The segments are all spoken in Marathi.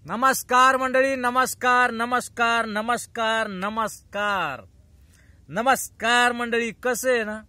नमस्कार मंडळी, नमस्कार नमस्कार नमस्कार नमस्कार नमस्कार मंडळी. कसं आहे ना,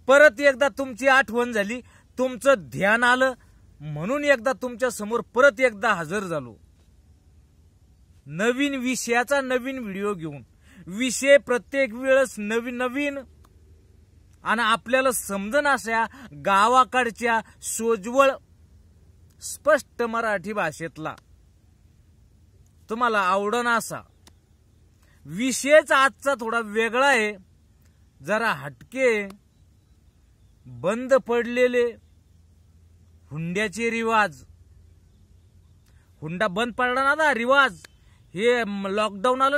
परत एकदा तुमची आठवण झाली, तुमचं ध्यान आलं म्हणून एकदा तुमच्या समोर परत एकदा हजर झालो. नवीन विषयाचा नवीन व्हिडिओ घेऊन. विषय प्रत्येक वेळेस नवीन नवीन आणि आपल्याला समजन अशा गावाकडच्या सोज्वळ स्पष्ट मराठी भाषेतला तुम्हाला आवडन असा. विषयच आजचा थोडा वेगळा आहे, जरा हटके. बंद पडलेले हुंड्याचे रिवाज. हुंडा बंद पडला ना रिवाज. हे लॉकडाऊन आलं.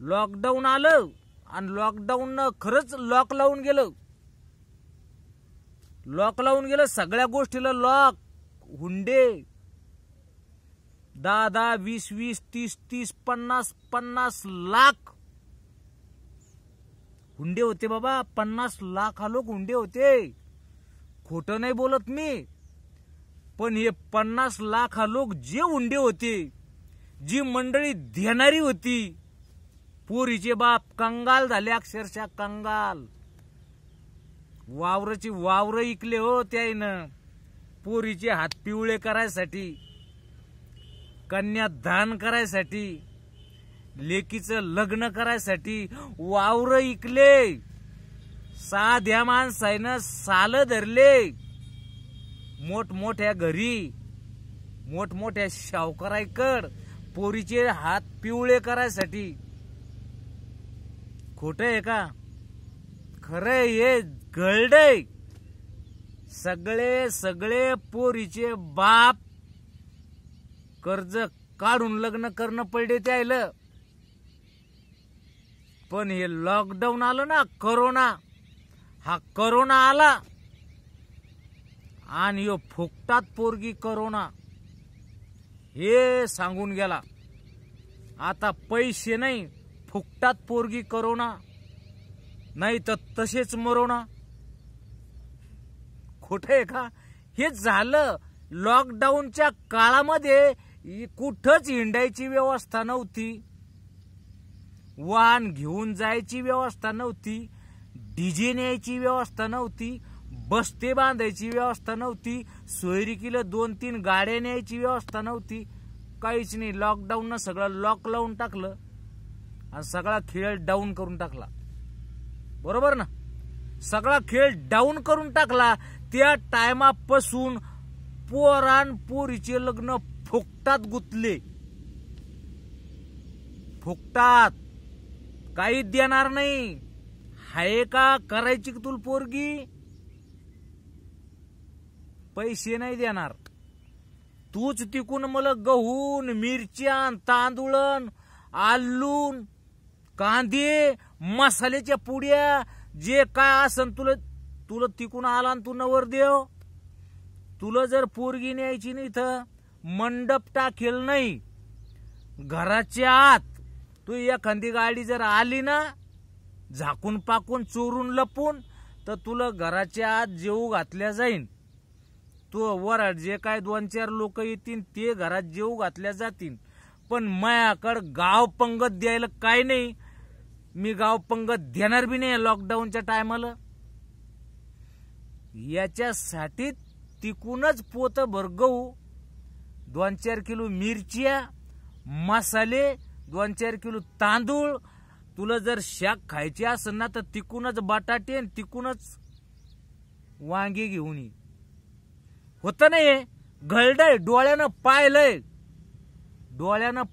लॉकडाऊन आलं आणि लॉकडाऊन खरंच लॉक लावून गेलं. सगळ्या गोष्टीला लॉक. हुंडे 10-10, 20-20, 30-30, 50-50 लाख हुंडे होते बाबा. 50 लाख लोक हुंडे होते. खोटं नाही बोलत मी. पण हे 50 लाख लोक जे हुंडे होते, जी मंडळी देणारी होती, पोरीचे बाप कंगाल झाले, अक्षरशः कंगाल. वावराची वावर इकले हो त्याईनं पोरीचे हात पिवळे करायसाठी, कन्यादान करायसाठी, लेकीचं लग्न करायसाठी वावर इकले. साध्या माणसानं साल धरले. मोठमोठ्या घरी मोठमोठ्या शावकाराईकड पोरीचे हात पिवळे करायसाठी. खोटं आहे का? खरं हे गळडय. सगळे पोरीचे बाप कर्ज काढून लग्न करणं पडले त्याला. पण हे लॉकडाऊन आलं ना, करोना आला आणि यो फुकटात पोरगी करोना हे सांगून गेला. आता पैसे नाही, फुकटात पोरगी करोना, नाही तर तसेच मरोना. खोटं आहे का? हे झालं. लॉकडाऊनच्या काळामध्ये कुठंच हिंडायची व्यवस्था नव्हती, वाहन घेऊन जायची व्यवस्था नव्हती, डीजे न्यायची व्यवस्था नव्हती, बस्ते बांधायची व्यवस्था नव्हती, सोयरिकीला 2-3 गाड्या न्यायची व्यवस्था नव्हती. काहीच नाही. लॉकडाऊननं सगळं लॉक लावून टाकलं आणि सगळा खेळ डाऊन करून टाकला. बरोबर ना? सगळा खेळ डाऊन करून टाकला. त्या टायमापासून पोरीचे लग्न फुकटात गुतले. फुकटात. काहीच देणार नाही. हाय का करायची का तुला पोरगी? पैसे नाही देणार. तूच तिकून मला गहून, मिरच्यान, तांदूळन, आलून, कांदे, मसाल्याच्या पुड्या, जे काय असन तुला तिकून आला आणि तू नवर देव. तुला जर पोरगी न्यायची नाही तर मंडप टाकेल नाही. घराच्या आत तू एखादी गाडी जर आली ना, झाकून पाकून चोरून लपून, तर तुला घराच्या आत जेवू घातल्या जाईन. तू वर जे काय 2-4 लोक येतील ते घरात जेवू घातल्या जातील. पण मायाकडे गाव पंगत द्यायला काय नाही. मी गाव पंगत देणार बी नाही लॉकडाऊनच्या टायमाला. याच्यासाठी तिकूनच पोत भर गहू, 2-4 किलो मिरच्या, मसाले, 2-4 किलो तांदूळ. तुला जर शाक खायची असेल ना तर तिकूनच बटाटे, तिकूनच वांगे घेऊन ये. होत नाही. घरडय. डोळ्यानं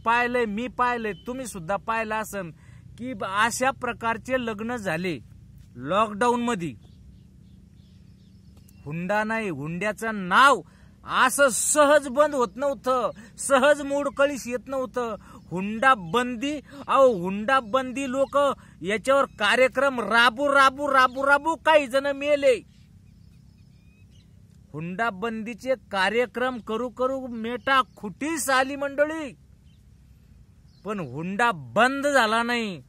पाहिलंय. मी पाहिलंय, तुम्ही सुद्धा पाहिलं असन की अशा प्रकारचे लग्न झाले लॉकडाऊन मध्ये. हुंडा नाही, हुंड्याचं नाव असं सहज बंद होत नव्हतं. सहज मोडकळीस येत नव्हतं. हुंडा बंदी लोक याच्यावर कार्यक्रम राबू काही जण मेले. हुंडा बंदीचे कार्यक्रम करू मेटा खुटीस आली मंडळी. पण हुंडा बंद झाला नाही.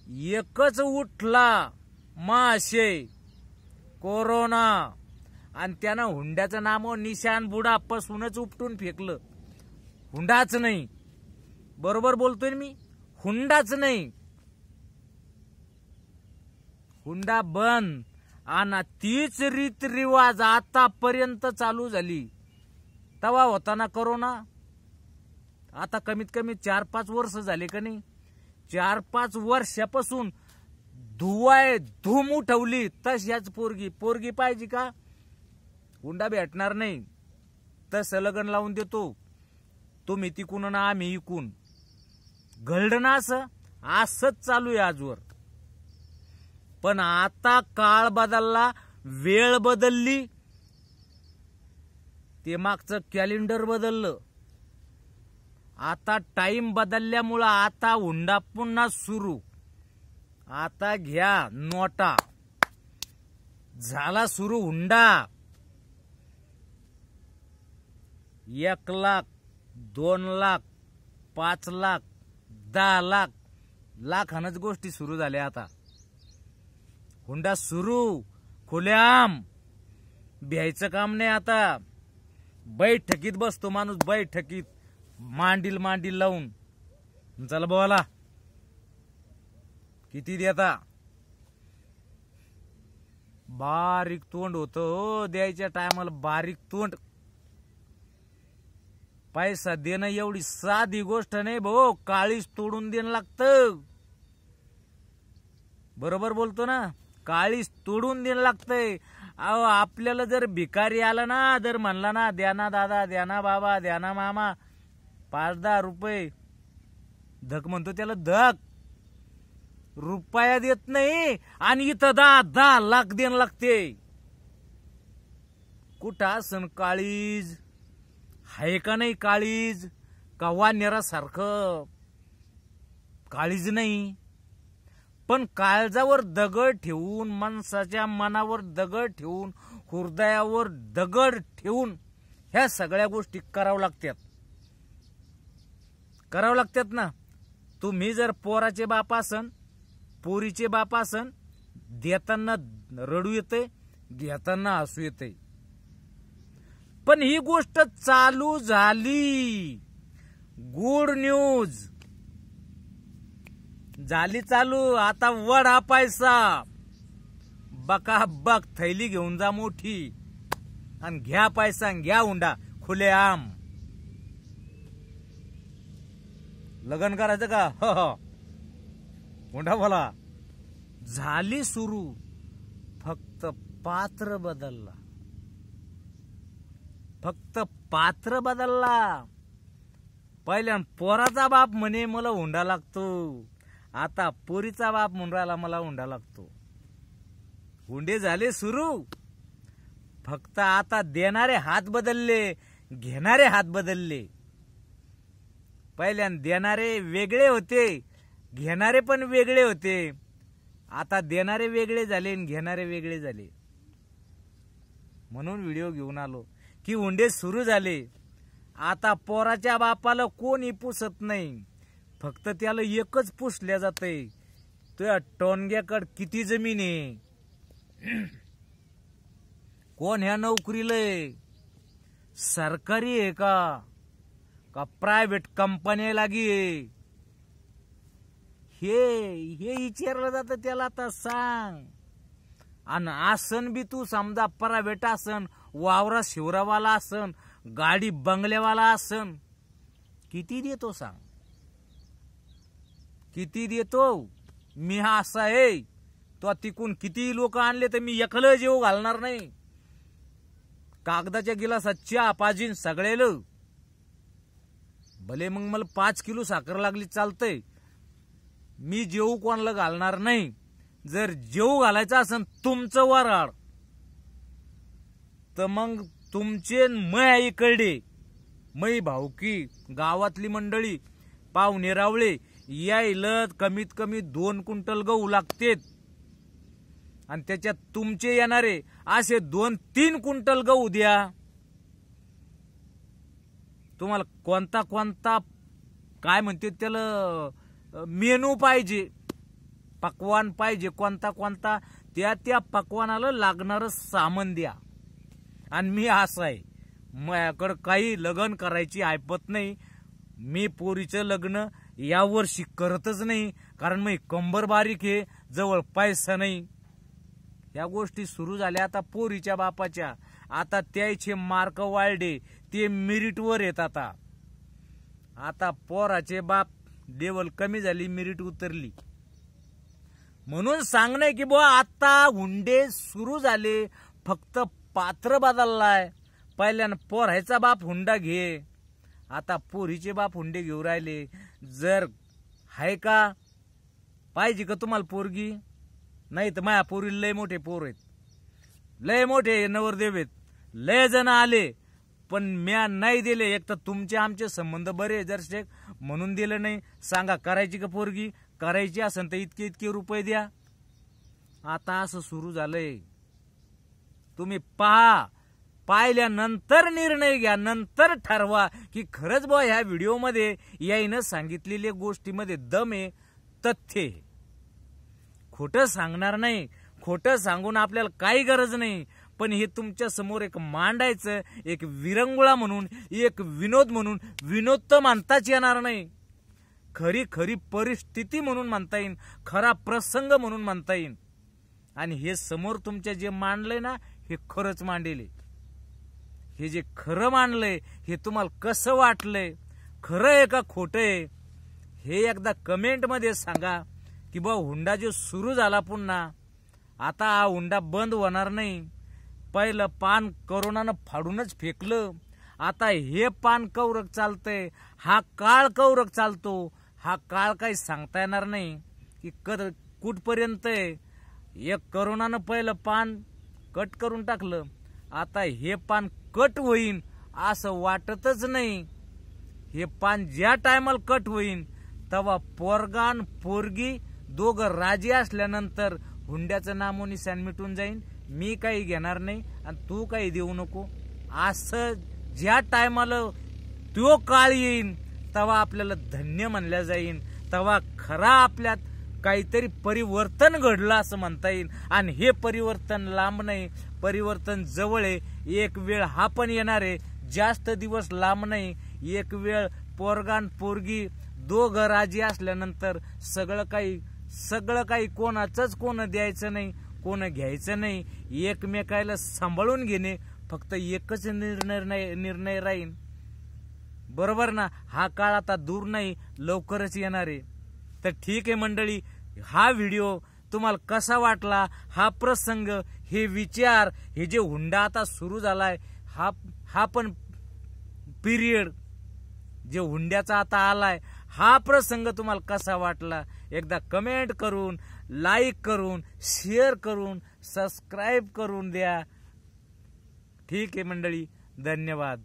एकच उठला माशे, कोरोना. आणि त्यानं हुंड्याचं नाम निशान बुडा पासूनच उपटून फेकलं. हुंडाच नाही. बरोबर बोलतोय मी, हुंडाच नाही. हुंडा बंद. आणि तीच रीत रिवाज आतापर्यंत चालू झाली. तवा होता ना करोना. आता कमीत कमी 4-5 वर्ष झाले का नाही. 4-5 वर्षापासून धूम उठवली. तशाच पोरगी पाहिजे का, हुंडा भेटणार नाही. तसं लग्न लावून देतो, तुम्ही तिकून ना आम्ही इकून. घडलं ना असंच चालू आहे आजवर. पण आता काळ बदलला, वेळ बदलली, ते मागचं कॅलेंडर बदललं. आता टाइम बदलल्यामुळं आता हुंडा पुन्हा सुरू. आता घ्या नोटा, झाला सुरू हुंडा. 1 लाख, 2 लाख, 5 लाख, 10 लाख, लाखानच गोष्टी सुरू झाल्या. आता हुंडा सुरू खुल्याम. भ्यायचं काम नाही आता. बैठकीत बसतो माणूस, बैठकीत मांडील लावून. चला बोला, किती देता. बारीक तोंड होतं द्यायच्या टायमाला, बारीक तोंड. पैसा देणं एवढी साधी गोष्ट नाही भाऊ, काळीच तोडून देणं लागतं. बरोबर बोलतो ना, काळीच तोडून देणं लागतंय. अहो आपल्याला जर भिकारी आला ना, जर म्हणला ना द्या ना दादा, द्या ना बाबा, द्या ना मामा 5-10 रुपये, धक म्हणतो त्याला धक. रुपया देत नाही आणि इथं 10 लाख देणं लागते. कुठं असन काळीज, हाय का नाही काळीज? का वानेरासारखं काळीज नाही. पण काळजावर दगड ठेवून, माणसाच्या मनावर दगड ठेवून, हृदयावर दगड ठेवून ह्या सगळ्या गोष्टी करावं लागतात ना. तुम्ही जर पोराचे बाप असन, पोरीचे बाप असन, देताना रडू येते, घेताना हसू येते. पण ही गोष्ट चालू झाली. गुड न्यूज झाली चालू. आता वडा पैसा, बका बक थैली घेऊन जा मोठी आणि घ्या पैसा, घ्या हुंडा खुलेआम. लग्न करायचं का? हो, हुंडा बोला. झाली सुरू. फक्त पात्र बदलला. पहिल्या पोराचा बाप म्हणे मला हुंडा लागतो, आता पोरीचा बाप म्हणून राहिला मला हुंडा लागतो. हुंडे झाले सुरू. फक्त आता देणारे हात बदलले, घेणारे हात बदलले. पहिल्या देणारे वेगळे होते, घेणारे पण वेगळे होते. आता देणारे वेगळे झाले आणि घेणारे वेगळे झाले. म्हणून व्हिडिओ घेऊन आलो की हुंडे सुरू झाले. आता पोराच्या बापाला कोणी पुसत नाही, फक्त त्याला एकच पुसल्या जाते, तुझ्या टोनग्याकडे किती जमीन आहे, कोण ह्या नोकरीला आहे, सरकारी आहे का प्रायव्हेट कंपनी लागी आहे, हे विचारलं जातं त्याला. आता सांग. आणि आसन बी तू समजा प्रायव्हेट आसन, वावरा शिवरावाला आसन, गाडी बंगल्यावाला आसन, किती देतो सांग? किती देतो? मी हा असा आहे, तो तिकून किती लोक आणले तर मी एकलं जेव घालणार नाही. कागदाच्या गिलासात चहा पाजीन सगळेल. भले मग मला 5 किलो साखर लागली चालतंय, मी जेव कोणाला घालणार नाही. जर जेव घालायचं असेल तुमचं वराड, तर मग तुमचे मै इकडे, मै भाऊकी, गावातली मंडळी, पाहुणे रावळे यायला कमीत कमी 2 क्विंटल गहू लागतेत. आणि त्याच्यात तुमचे येणारे असे 2-3 क्विंटल गहू द्या. तुम्हाला कोणता काय म्हणते त्याला मेनू पाहिजे, पक्वान पाहिजे, कोणता त्या पक्वानाला लागणारं सामान द्या. आणि मी असं आहे, माझ्याकडं काही लग्न करायची ऐपत नाही. मी पोरीचं लग्न यावर्षी करतच नाही, कारण मी कंबर बारीक आहे, जवळ पैसा नाही. या गोष्टी सुरू झाल्या आता पोरीच्या बापाच्या. आता त्याचे मार्क वाढले, ते मेरिटवर येत. आता पोराचे बाप लेवल कमी झाली, मेरिट उतरली. म्हणून सांगणे की बुवा आता हुंडे सुरू झाले, फक्त पात्र बदललाय. पहिल्यानं पोराचा बाप हुंडा घे, आता पोरीचे बाप हुंडे घेऊ राहिले. जर हाय का, पाहिजे का तुम्हाला पोरगी? नाही तर माझ्या पोरीला लय मोठे पोर आहेत, लय मोठे नवरदेव आहेत, लय जण आले, पण म्या नाही दिले. एक तर तुमचे आमचे संबंध बरे जर म्हणून दिलं नाही. सांगा करायची का पोरगी? करायची असेल तर इतके इतके रुपये द्या. आता असं सुरू झालंय. तुम्ही पहा, पाहिल्यानंतर निर्णय घ्या, नंतर ठरवा की खरंच बुवा ह्या व्हिडिओमध्ये याईनं सांगितलेल्या गोष्टीमध्ये दम आहे, तथ्य आहे. खोटं सांगणार नाही, खोटं सांगून आपल्याला काही गरज नाही. पण हे तुमच्या समोर एक मांडायचं, एक विरंगुळा म्हणून, एक विनोद म्हणून. विनोद तर मानताच येणार नाही, खरी खरी परिस्थिती म्हणून म्हणता येईल, खरा प्रसंग म्हणून म्हणता येईल. आणि हे समोर तुमच्या जे मांडलंय ना, हे खरंच मांडले. हे जे खरं मांडलंय हे तुम्हाला कसं वाटलंय, खरं आहे का खोटं आहे, हे एकदा कमेंट मध्ये सांगा. की बा हुंडा जो सुरू झाला पुन्हा, आता हा हुंडा बंद होणार नाही. पहिलं पान कोरोनानं फाडूनच फेकलं, आता हे पान कौरक चालतंय, हा काळ कौरक चालतो. हा काळ काही सांगता येणार नाही की कुठपर्यंत आहे. एक कोरोनानं पहिलं पान कट करून टाकलं, आता हे पान कट होईन असं वाटतच नाही. हे पान ज्या टायमाला कट होईन तेव्हा पोरगान पोरगी दोघं राजी असल्यानंतर हुंड्याचं नामोनिशान मिटून जाईन. मी काही घेणार नाही आणि तू काही देऊ नको. असं ज्या टायमाला तो काळ येईन तेव्हा आपल्याला धन्य म्हणल्या जाईन, तेव्हा खरा आपल्यात काहीतरी परिवर्तन घडलं असं म्हणता येईल. आणि हे परिवर्तन लांब नाही, परिवर्तन जवळ आहे. एक वेळ हा पण येणार आहे, जास्त दिवस लांब नाही. एक वेळ पोरगान पोरगी दोघं राजी असल्यानंतर सगळं काही कोणाचंच कोण द्यायचं नाही, कोण घ्यायचं नाही. एकमेकाला सांभाळून घेणे फक्त एकच निर्णय राहील. बरोबर ना? हा काळ आता दूर नाही, लवकरच येणार आहे. तर ठीक आहे मंडळी, हा व्हिडिओ तुम्हाला कसा वाटला, हा प्रसंग, हे विचार, हे जे हुंडा आता सुरू झालाय, हा पण पिरियड जे हुंड्याचा आता आलाय, हा प्रसंग तुम्हाला कसा वाटला एकदा कमेंट करून, लाईक करून, शेअर करून, सबस्क्राईब करून द्या. ठीक आहे मंडळी, धन्यवाद.